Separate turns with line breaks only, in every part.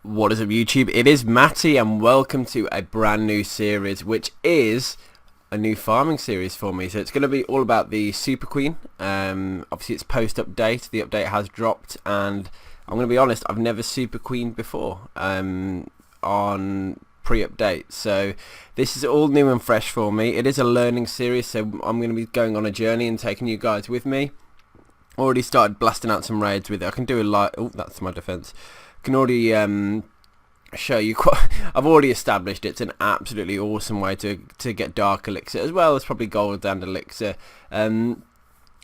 What is up, YouTube? It is Matty and welcome to a brand new series, which is a new farming series for me. So it's going to be all about the Super Queen. Obviously it's post-update, the update has dropped, and I'm going to be honest, I've never Super Queened before on pre-update. So this is all new and fresh for me. It is a learning series, so I'm going to be going on a journey and taking you guys with me. Already started blasting out some raids with it. I can do a light. Oh, that's my defense. Can already show you quite. I've already established it's an absolutely awesome way to get Dark Elixir, as well as probably Gold and Elixir. And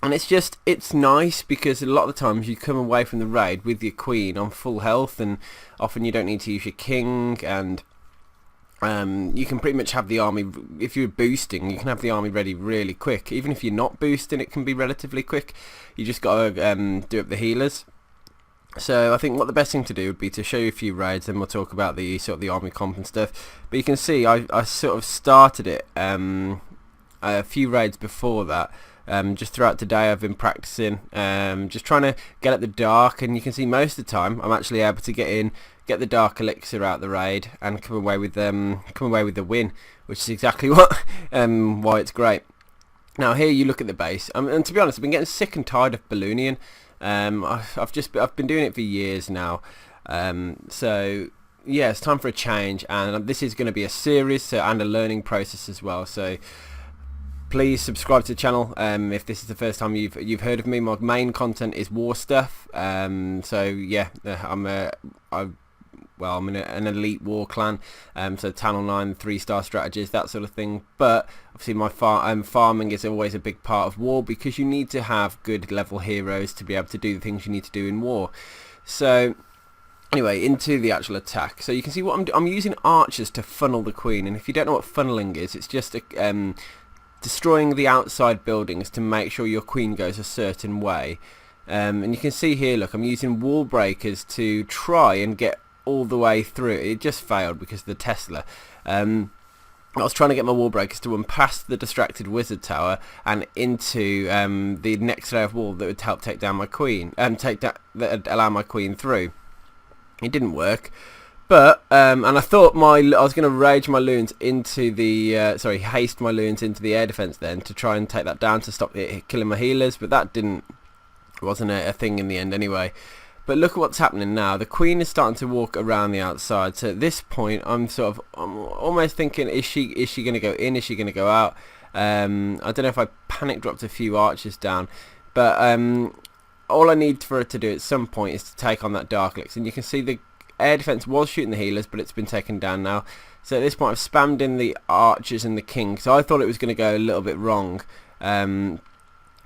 it's nice because a lot of the times you come away from the raid with your queen on full health, and often you don't need to use your king, and you can pretty much have the army. If you're boosting, you can have the army ready really quick. Even if you're not boosting, it can be relatively quick. You just got to do up the healers. So I think what the best thing to do would be to show you a few raids, and we'll talk about the sort of the army comp and stuff. But you can see I sort of started it a few raids before that. Just throughout today I've been practicing, just trying to get at the dark, and you can see most of the time I'm actually able to get the Dark Elixir out the raid and come away with the win, which is exactly what why it's great. Now here you look at the base, and to be honest, I've been getting sick and tired of balloonion. I've been doing it for years now, so yeah, it's time for a change, and this is going to be a series and a learning process as well. So please subscribe to the channel if this is the first time you've heard of me. My main content is war stuff, so yeah, I'm in an elite war clan, so Channel 9, 3-star strategies, that sort of thing. But obviously my farming is always a big part of war, because you need to have good level heroes to be able to do the things you need to do in war. So anyway, into the actual attack. So you can see what I'm using archers to funnel the queen, and if you don't know what funneling is, it's just destroying the outside buildings to make sure your queen goes a certain way. And you can see here, look, I'm using wall breakers to try and get all the way through. It just failed because of the Tesla. I was trying to get my wall breakers to run past the distracted wizard tower and into the next layer of wall that would help take down my queen, that would allow my queen through. It didn't work, but and I thought I was going to rage my loons into the haste my loons into the air defense then to try and take that down to stop it killing my healers, but that wasn't a thing in the end anyway. But look at what's happening now. The queen is starting to walk around the outside. So at this point, I'm almost thinking, is she going to go in? Is she going to go out? I don't know if I panic dropped a few archers down, but all I need for her to do at some point is to take on that Dark Elixir. And you can see the air defense was shooting the healers, but it's been taken down now. So at this point, I've spammed in the archers and the king. So I thought it was going to go a little bit wrong.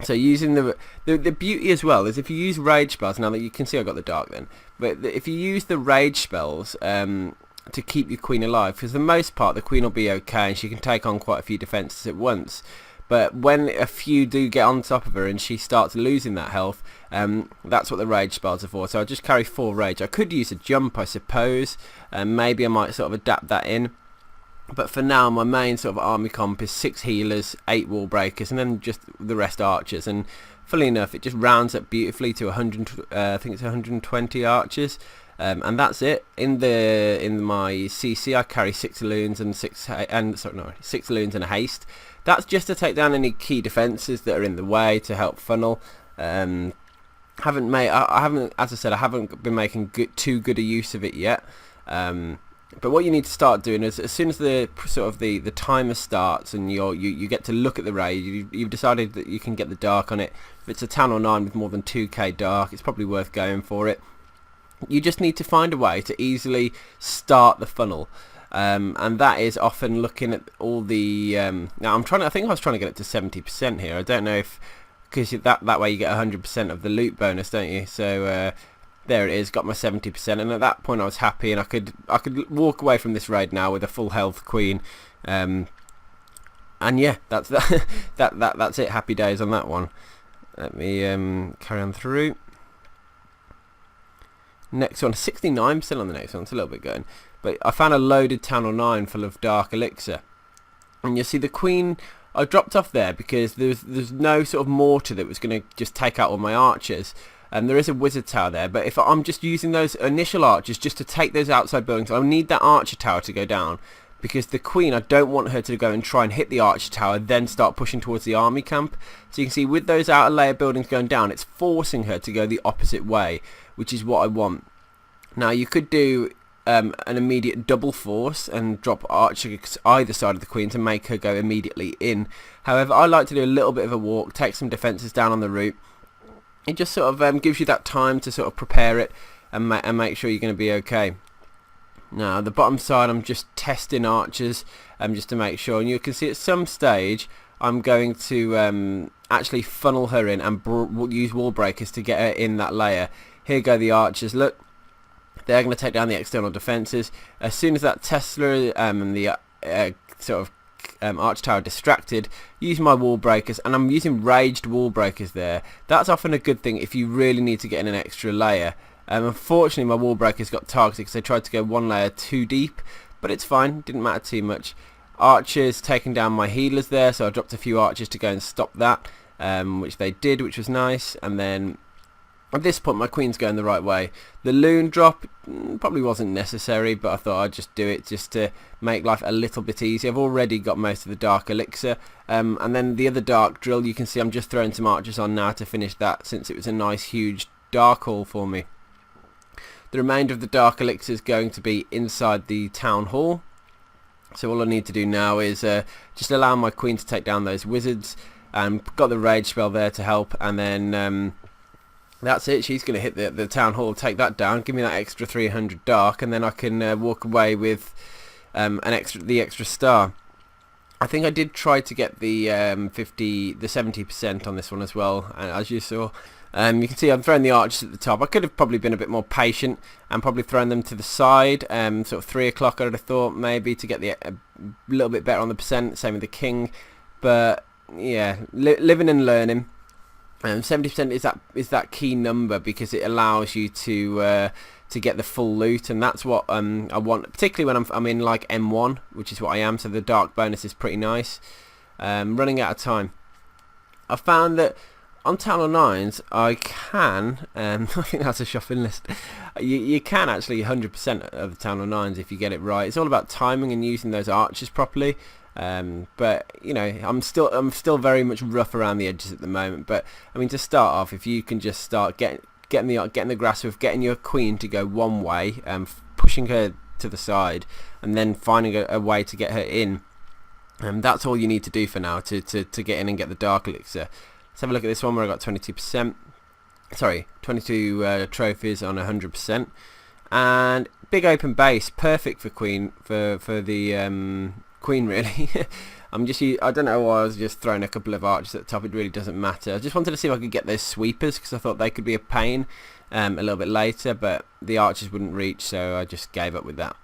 So using the beauty as well is if you use rage spells, now that you can see I got the dark then, but if you use the rage spells to keep your queen alive, for the most part the queen will be okay and she can take on quite a few defences at once. But when a few do get on top of her and she starts losing that health, that's what the rage spells are for. So I just carry 4 rage. I could use a jump, I suppose, and maybe I might sort of adapt that in. But for now, my main sort of army comp is 6 healers, 8 wall breakers, and then just the rest archers. And funnily enough, it just rounds up beautifully to 100. I think it's 120 archers, and that's it. In my CC, I carry 6 loons and 6 loons and a haste. That's just to take down any key defences that are in the way to help funnel. I haven't, as I said, I haven't been making too good a use of it yet. But what you need to start doing is, as soon as the timer starts and you get to look at the raid, you've decided that you can get the dark on it. If it's a Channel 9 with more than 2k dark, it's probably worth going for it. You just need to find a way to easily start the funnel, and that is often looking at all the. Now I think I was trying to get it to 70% here. I don't know if, because that way you get 100% of the loot bonus, don't you? So. There it is, got my 70%, and at that point I was happy, and I could walk away from this raid now with a full health queen, and yeah, that's that's it. Happy days on that one. Let me carry on through. Next one, 69% on the next one. It's a little bit going, but I found a loaded Channel 9 full of Dark Elixir, and you see the queen. I dropped off there because there's no sort of mortar that was going to just take out all my archers. There is a wizard tower there, but if I'm just using those initial archers just to take those outside buildings, I need that archer tower to go down, because the queen, I don't want her to go and try and hit the archer tower, then start pushing towards the army camp. So you can see with those outer layer buildings going down, it's forcing her to go the opposite way, which is what I want. Now you could do an immediate double force and drop archers either side of the queen to make her go immediately in. However, I like to do a little bit of a walk, take some defences down on the route. It just sort of gives you that time to sort of prepare it and make sure you're going to be okay. Now the bottom side, I'm just testing archers just to make sure, and you can see at some stage I'm going to actually funnel her in and use wall breakers to get her in that layer. Here go the archers, look, they're going to take down the external defences. As soon as that Tesla and the sort of arch tower distracted, use my wall breakers, and I'm using raged wall breakers there. That's often a good thing if you really need to get in an extra layer. Unfortunately my wall breakers got targeted because they tried to go one layer too deep, but it's fine, didn't matter too much. Archers taking down my healers there, so I dropped a few archers to go and stop that, which they did, which was nice. And then at this point my queen's going the right way. The loon drop probably wasn't necessary, but I thought I'd just do it just to make life a little bit easier. I've already got most of the Dark Elixir, and then the other Dark Drill, you can see I'm just throwing some archers on now to finish that, since it was a nice huge dark hall for me. The remainder of the Dark Elixir is going to be inside the town hall. So all I need to do now is just allow my queen to take down those wizards, and got the rage spell there to help, and then that's it. She's going to hit the town hall, take that down, give me that extra 300 dark, and then I can walk away with the extra star. I think I did try to get the 70% on this one as well, as you saw. You can see I'm throwing the archers at the top. I could have probably been a bit more patient and probably thrown them to the side, sort of 3 o'clock I would have thought, maybe, to get a little bit better on the percent, same with the king. But yeah, living and learning. 70% is that key number, because it allows you to get the full loot, and that's what I want, particularly when I'm in like M1, which is what I am, so the dark bonus is pretty nice. Running out of time. I found that on Town of Nines I can, I think that's a shopping list, you can actually 100% of the Town of Nines if you get it right. It's all about timing and using those archers properly. But you know, I'm still very much rough around the edges at the moment. But I mean, to start off, if you can just start getting the grasp of getting your queen to go one way, pushing her to the side, and then finding a way to get her in, that's all you need to do for now to get in and get the Dark Elixir. Let's have a look at this one where I got 22%. Sorry, 22 trophies on 100%, and big open base, perfect for queen for the queen really. I don't know why I was just throwing a couple of archers at the top. It really doesn't matter. I just wanted to see if I could get those sweepers, because I thought they could be a pain a little bit later, but the archers wouldn't reach, so I just gave up with that.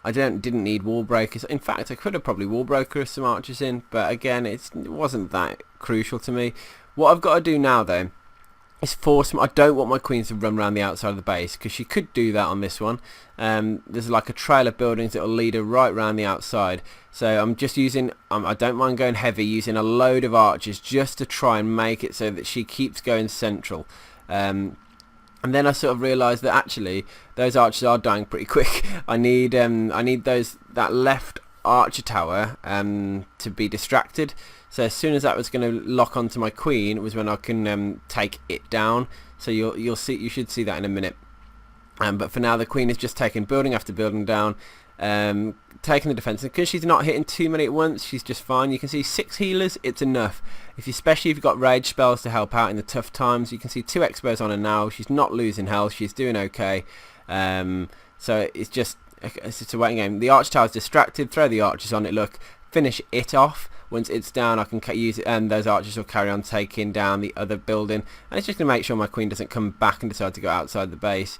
I didn't need wall breakers. In fact, I could have probably wall broker some archers in, but again, it wasn't that crucial to me. What I've got to do now though is force I don't want my queens to run around the outside of the base, because she could do that on this one. There's like a trail of buildings that will lead her right around the outside, so I'm just using I don't mind going heavy, using a load of archers just to try and make it so that she keeps going central. And then I sort of realised that actually those archers are dying pretty quick. I need that left archer tower to be distracted. So as soon as that was going to lock onto my queen was when I can take it down. So you should see that in a minute. But for now the queen is just taking building after building down, taking the defense, and because she's not hitting too many at once, she's just fine. You can see 6 healers, it's enough. Especially if you've got rage spells to help out in the tough times. You can see 2 expos on her now. She's not losing health, she's doing okay. So it's just a waiting game. The arch tower's distracted, throw the archers on it, look, finish it off. Once it's down I can use it, and those archers will carry on taking down the other building, and it's just going to make sure my queen doesn't come back and decide to go outside the base.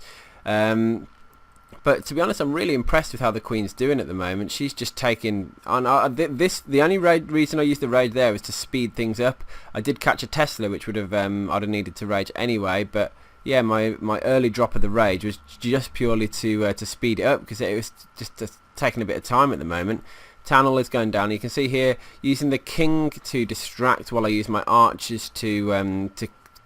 But to be honest, I'm really impressed with how the queen's doing at the moment. She's just taking on the only reason I used the rage there was to speed things up. I did catch a Tesla, which would have I'd have needed to rage anyway, but yeah, my early drop of the rage was just purely to speed it up, because it was just taking a bit of time at the moment. Town hall is going down. You can see here using the king to distract while I use my archers to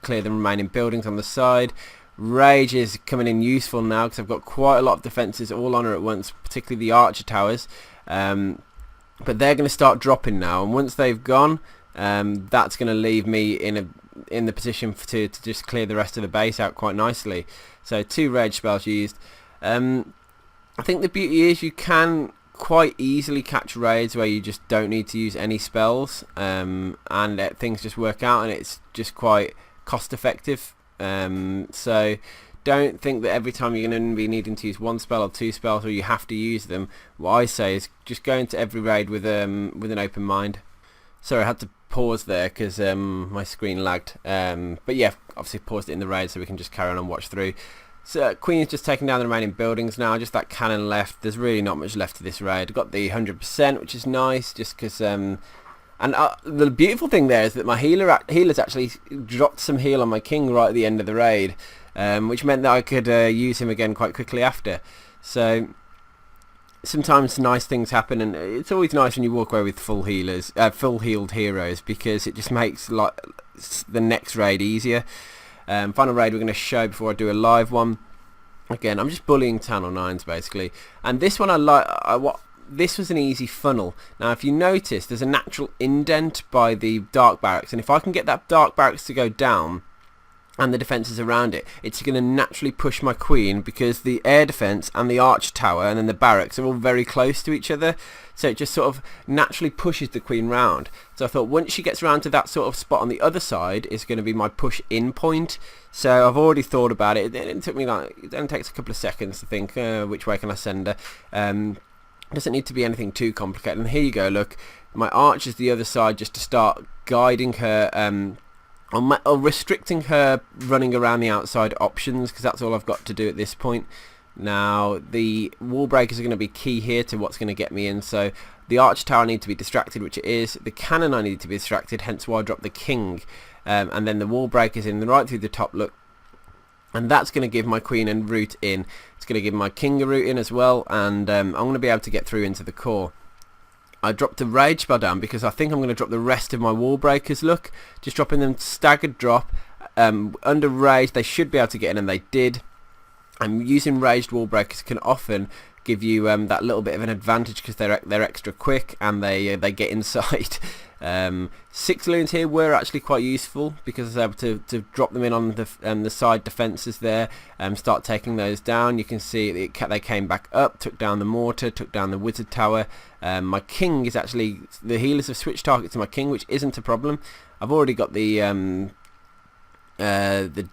clear the remaining buildings on the side. Rage is coming in useful now because I've got quite a lot of defences all on her at once, particularly the archer towers. But they're going to start dropping now, and once they've gone, that's going to leave me in the position to just clear the rest of the base out quite nicely. So 2 rage spells used. I think the beauty is you can quite easily catch raids where you just don't need to use any spells, and things just work out, and it's just quite cost effective. So don't think that every time you're going to be needing to use 1 spell or 2 spells, or you have to use them. What I say is just go into every raid with an open mind. Sorry, I had to pause there because my screen lagged. But yeah, obviously paused it in the raid so we can just carry on and watch through. So Queen's just taking down the remaining buildings now, just that cannon left. There's really not much left to this raid. I've got the 100%, which is nice, just because... and the beautiful thing there is that my healers actually dropped some heal on my king right at the end of the raid, which meant that I could use him again quite quickly after. So sometimes nice things happen, and it's always nice when you walk away with full healed heroes, because it just makes like the next raid easier. Final raid we're going to show before I do a live one. Again, I'm just bullying Channel 9s basically, and this one this was an easy funnel. Now if you notice, there's a natural indent by the dark barracks, and if I can get that dark barracks to go down and the defences around it, it's going to naturally push my queen, because the air defence and the arch tower and then the barracks are all very close to each other, so it just sort of naturally pushes the queen round. So I thought once she gets around to that sort of spot on the other side, is going to be my push in point. So I've already thought about it. It took me it only takes a couple of seconds to think which way can I send her. Doesn't need to be anything too complicated. And here you go, look, my arch is the other side, just to start guiding her, or restricting her running around the outside options, because that's all I've got to do at this point. Now the wall breakers are going to be key here to what's going to get me in. So the arch tower I need to be distracted, which it is. The cannon I need to be distracted, hence why I dropped the king. And then the wall breakers in right through the top, look. And that's going to give my queen a route in. It's going to give my king a route in as well, and I'm going to be able to get through into the core. I dropped the rage spell down because I think I'm going to drop the rest of my wall breakers, look. Just dropping them staggered drop. Under rage they should be able to get in, and they did. And using raged wall breakers can often give you that little bit of an advantage, because they're extra quick and they get inside. 6 loons here were actually quite useful, because I was able to drop them in on the side defences there, start taking those down. You can see they came back up, took down the mortar, took down the wizard tower. My king is actually, the healers have switched targets to my king, which isn't a problem. I've already got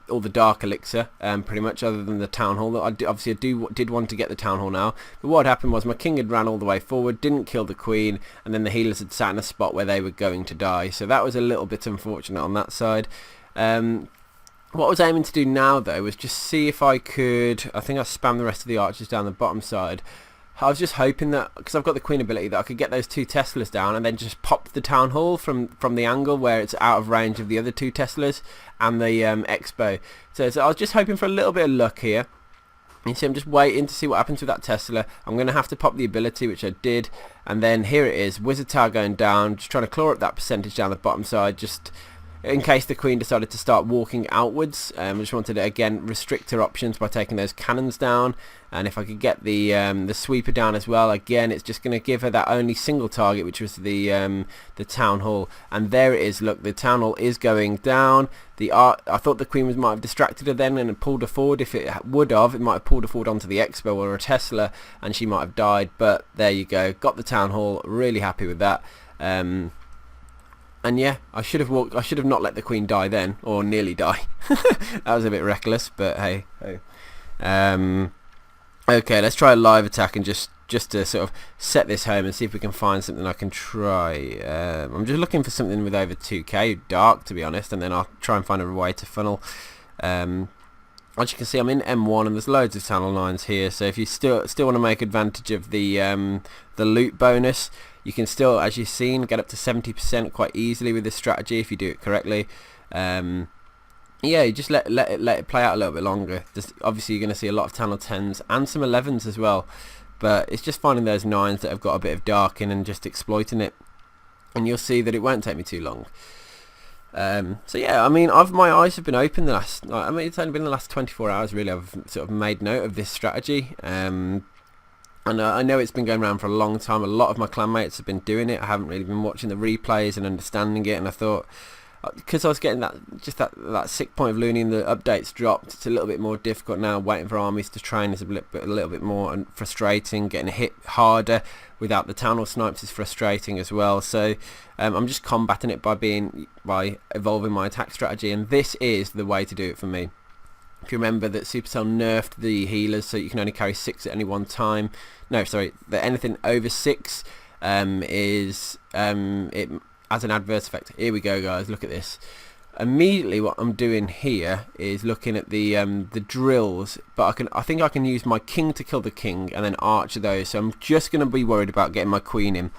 all the Dark Elixir, pretty much, other than the Town Hall. I did want to get the Town Hall now, but what happened was my king had ran all the way forward, didn't kill the queen, and then the healers had sat in a spot where they were going to die, so that was a little bit unfortunate on that side. What I was aiming to do now though was just see if I could, I think I spammed the rest of the archers down the bottom side. I was just hoping that, because I've got the queen ability, that I could get those 2 Teslas down and then just pop the Town Hall from the angle where it's out of range of the other 2 Teslas and the Expo. So I was just hoping for a little bit of luck here. You see, I'm just waiting to see what happens with that Tesla. I'm going to have to pop the ability, which I did, and then here it is, Wizard Tower going down, just trying to claw up that percentage down the bottom side, just in case the queen decided to start walking outwards. I just wanted to again restrict her options by taking those cannons down, and if I could get the sweeper down as well, again it's just going to give her that only single target, which was the Town Hall. And there it is, look, the Town Hall is going down. I thought the queen might have distracted her then and pulled her forward. If it would have, it might have pulled her forward onto the Expo or a Tesla, and she might have died. But there you go, got the Town Hall, really happy with that. And yeah, I should have not let the queen die then, or nearly die. That was a bit reckless, but hey. Okay, let's try a live attack, and just to sort of set this home and see if we can find something I can try. I'm just looking for something with over 2k dark, to be honest, and then I'll try and find a way to funnel. As you can see, I'm in M1 and there's loads of Channel 9s here, so if you still want to make advantage of the loot bonus, you can still, as you've seen, get up to 70% quite easily with this strategy if you do it correctly. Yeah, you just let it play out a little bit longer. Obviously you're going to see a lot of Channel 10s and some 11s as well, but it's just finding those 9s that have got a bit of dark in and just exploiting it, and you'll see that it won't take me too long. So yeah, I mean, my eyes have been open the last. I mean, it's only been the last 24 hours really. I've sort of made note of this strategy. And I know it's been going around for a long time. A lot of my clanmates have been doing it. I haven't really been watching the replays and understanding it. And I thought, because I was getting that sick point of balloonion, the updates dropped. It's a little bit more difficult now. Waiting for armies to train is a little bit more frustrating. Getting hit harder without the town hall snipes is frustrating as well. So I'm just combating it by evolving my attack strategy, and this is the way to do it for me. If you remember that Supercell nerfed the healers, so you can only carry 6 at any one time. No, sorry, that anything over 6 it has an adverse effect. Here we go, guys. Look at this. Immediately, what I'm doing here is looking at the drills, but I think I can use my king to kill the king and then archer those. So I'm just going to be worried about getting my queen in.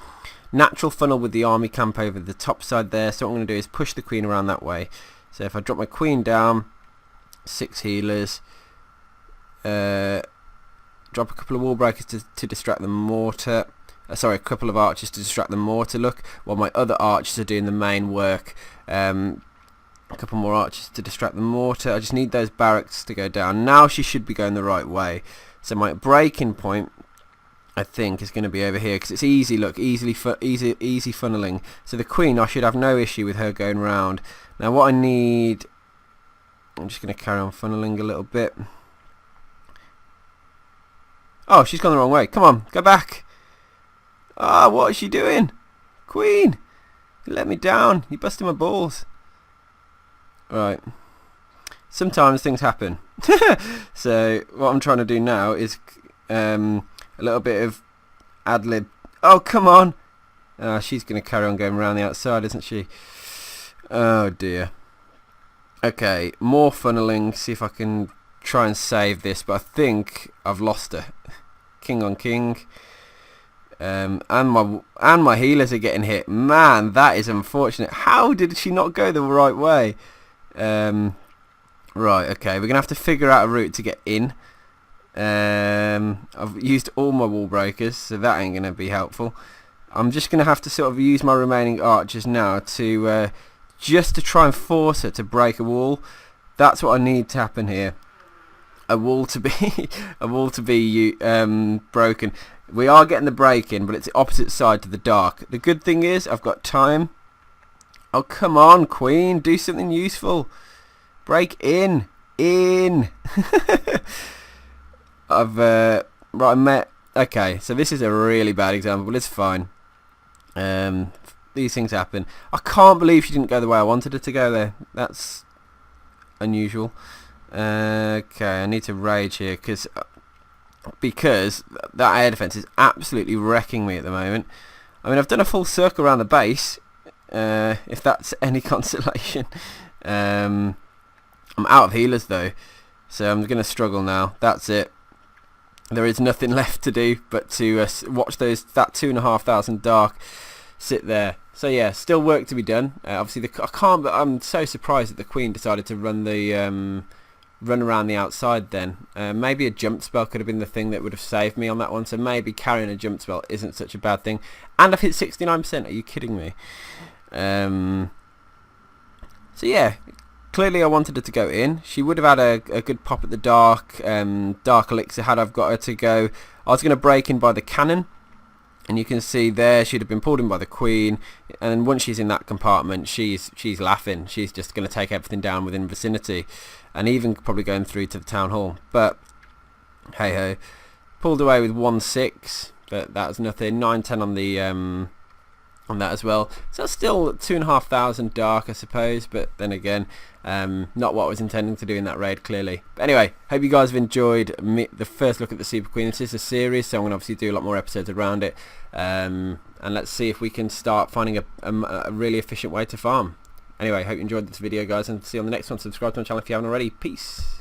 Natural funnel with the army camp over the top side there. So what I'm going to do is push the queen around that way. So if I drop my queen down, 6 healers, drop a couple of wall breakers to distract the mortar. Sorry, a couple of archers to distract the mortar, look, while my other archers are doing the main work. A couple more archers to distract the mortar. I just need those barracks to go down. Now she should be going the right way. So my breaking point, I think, is going to be over here, because it's easy, look, easy funneling. So the queen, I should have no issue with her going round. Now what I need, I'm just going to carry on funneling a little bit. Oh, she's gone the wrong way. Come on, go back. Ah, what is she doing? Queen, you let me down. You busted my balls. Right. Sometimes things happen. So what I'm trying to do now is a little bit of ad-lib. Oh, come on. She's going to carry on going around the outside, isn't she? Oh, dear. Okay, more funneling. See if I can try and save this, but I think I've lost her. King on king. And my healers are getting hit. Man, that is unfortunate. How did she not go the right way? Right, okay, we're gonna have to figure out a route to get in. I've used all my wall breakers, so that ain't gonna be helpful. I'm just gonna have to sort of use my remaining archers now to just to try and force her to break a wall. That's what I need to happen here. A wall to be broken. We are getting the break in, but it's the opposite side to the dark. The good thing is I've got time. Oh, come on, queen, do something useful. Break in. Okay, so this is a really bad example, but it's fine. These things happen. I can't believe she didn't go the way I wanted her to go there. That's unusual. Okay, I need to rage here because that air defense is absolutely wrecking me at the moment. I mean, I've done a full circle around the base, if that's any consolation. I'm out of healers though, so I'm going to struggle now. That's it. There is nothing left to do but to watch that 2,500 dark sit there. So yeah, still work to be done. Obviously, but I'm so surprised that the queen decided to run around the outside then. Maybe a jump spell could have been the thing that would have saved me on that one, so maybe carrying a jump spell isn't such a bad thing. And I've hit 69%, are you kidding me? So yeah, clearly I wanted her to go in. She would have had a good pop at the Dark Elixir had I've got her to go. I was going to break in by the cannon, and you can see there she'd have been pulled in by the queen, and once she's in that compartment she's laughing. She's just going to take everything down within vicinity, and even probably going through to the town hall. But hey ho, pulled away with 1-6, but that was nothing. 9-10 on the on that as well, so still 2,500 dark, I suppose, but then again, not what I was intending to do in that raid, clearly. But anyway, hope you guys have enjoyed the first look at the Super Queen. This is a series, so I'm going to obviously do a lot more episodes around it, and let's see if we can start finding a really efficient way to farm. Anyway, hope you enjoyed this video, guys, and see you on the next one. Subscribe to my channel if you haven't already. Peace.